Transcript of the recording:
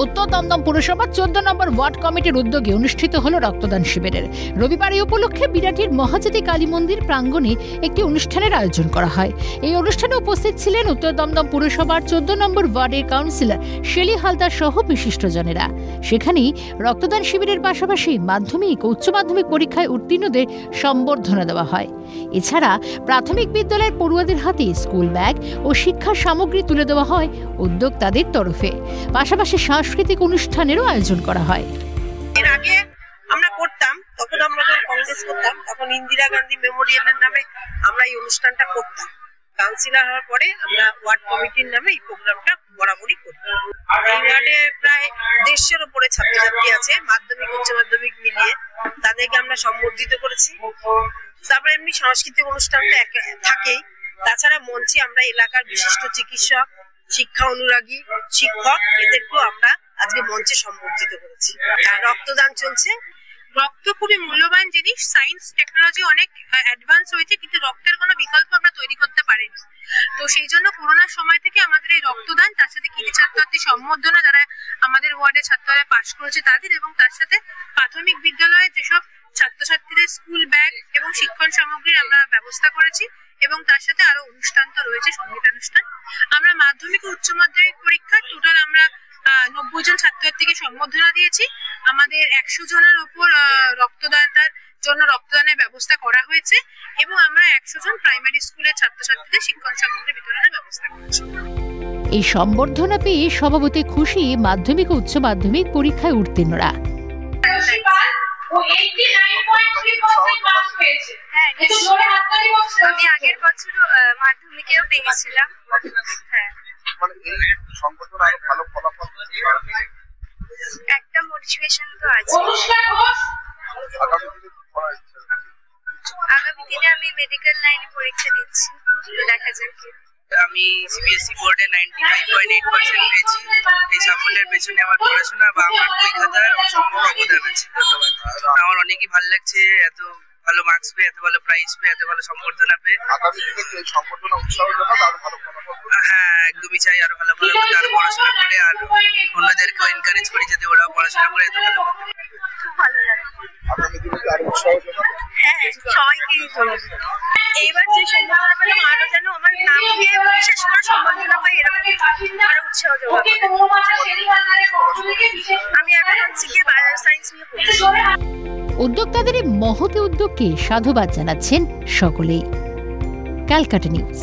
উত্তর দমদম পুরসভার 14 নম্বর ওয়ার্ড কমিটির উদ্যোগে অনুষ্ঠিত হলো রক্তদান শিবিরের। রবিবার এই উপলক্ষে বিরাটির মহাজ্যোতি কালী মন্দির প্রাঙ্গণে একটি অনুষ্ঠানের আয়োজন করা হয়। এই অনুষ্ঠানে উপস্থিত ছিলেন উত্তর দমদম পুরসভার 14 নম্বর ওয়ার্ডের কাউন্সিলর শেলি হালদার সহ বিশিষ্টজনেরা। সেখানেই রক্তদান শিবিরের পাশাপাশি মাধ্যমিক ও উচ্চ মাধ্যমিক পরীক্ষায় উত্তীর্ণদের সম্বর্ধনা দেওয়া হয়। এছাড়া প্রাথমিক বিদ্যালয়ের পড়ুয়াদের হাতে স্কুল ব্যাগ ও শিক্ষা সামগ্রী তুলে দেওয়া হয় উদ্যোক্তাদের তরফে। পাশাপাশি সাংস্কৃতিক অনুষ্ঠানেরও আয়োজন করা হয়। এর আগে আমরা করতাম, তখন আমরা কংগ্রেস করতাম, তখন ইন্দিরা গান্ধী মেমোরিয়ালের নামে আমরা এই অনুষ্ঠানটা করতাম। কাউন্সিলর হওয়ার পরে আমরা ওয়ার্ড কমিটির নামে এই প্রোগ্রামটা বরাবরই করি। এই ওয়ার্ডে প্রায় 150-এর উপরে ছাত্রছাত্রী আছে, মাধ্যমিক উচ্চ মাধ্যমিক মিলিয়ে। তাদেরকে আমরা সম্বর্ধিত করেছি। তারপরে এমনি সাংস্কৃতিক অনুষ্ঠানটা থাকেই। তাছাড়া মঞ্চে আমরা এলাকার বিশিষ্ট চিকিৎসক, শিক্ষা অনুরাগী, শিক্ষক এদেরকেও আমরা আজকে মঞ্চে সম্বর্ধিত করেছি। রক্তদান চলছে। রক্ত খুবই মূল্যবান জিনিস। সায়েন্স টেকনোলজি অনেক অ্যাডভান্স হয়েছে, কিন্তু রক্তের কোনো বিকল্প আমরা তৈরি করতে পারিনি। তো সেই জন্য করোনার সময় থেকে আমাদের এই রক্তদান, তার সাথে কৃতি ছাত্রছাত্রী সম্বর্ধনা যারা আমাদের ওয়ার্ডে ছাত্ররা পাশ করেছে তাদের, এবং তার সাথে প্রাথমিক বিদ্যালয়ে যেসব ছাত্রছাত্রীদের স্কুল ব্যাগ এবং শিক্ষণ সামগ্রীর আমরা ব্যবস্থা করেছি, এবং তার সাথে আরো অনুষ্ঠান তো রয়েছে, সঙ্গীতানুষ্ঠান। আমরা মাধ্যমিক ও উচ্চ মাধ্যমিক পরীক্ষা টোটাল আমরা 90 জন ছাত্রছাত্রীকে সম্বর্ধনা দিয়েছি। আমাদের 100 জনের উপর রক্তদাতার জন্য রক্তদানের ব্যবস্থা করা হয়েছে, এবং আমরা 100 জন প্রাইমারি স্কুলের ছাত্রছাত্রীদের শিক্ষণ সামগ্রী বিতরণের ব্যবস্থা করেছি। এই সম্বর্ধনা পেয়ে স্বভাবতই খুশি মাধ্যমিক ও উচ্চ মাধ্যমিক পরীক্ষায় উত্তীর্ণরা। আমি আগের বছর মাধ্যমিকেও পেয়েছিলাম। একটা মোটিভেশন তো আছে। আগামী দিনে আমি মেডিকেল লাইনে পরীক্ষা দিচ্ছি, দেখা যাক। আমি সিবিএসই বোর্ডে 95.8% পেয়েছি। এই সাফল্যের পেছনে আমার পড়াশোনা বা আমার বই খাতার অসম্ভব অবদান আছে। ধন্যবাদ। আমার অনেকই ভালো লাগছে, এত ভালো মার্কস পেয়ে, এত ভালো প্রাইজ পেয়ে, এত ভালো সম্বর্ধনা পেয়ে। হ্যাঁ, একদমই চাই আরো ভালো করে করতে, আরো পড়াশোনা করে, আর অন্যদেরকেও এনকারেজ করি যাতে ওরাও পড়াশোনা করে এত ভালো করতে পারে। খুব ভালো লাগে। হ্যাঁ, সবাইকেই এইবার যে সম্বর্ধনা পেলাম, আরো যেন আমার নামকে বিশেষ করে সম্বর্ধনা পাই, এরকম আরো উৎসাহ যোগাবে। আমি এখন হচ্ছে কি বায়ো সায়েন্স নিয়ে পড়ছি। উদ্যোক্তাদের এই মহৎ উদ্যোগকে সাধুবাদ জানাচ্ছেন সকলেই। ক্যালকাটা নিউজ।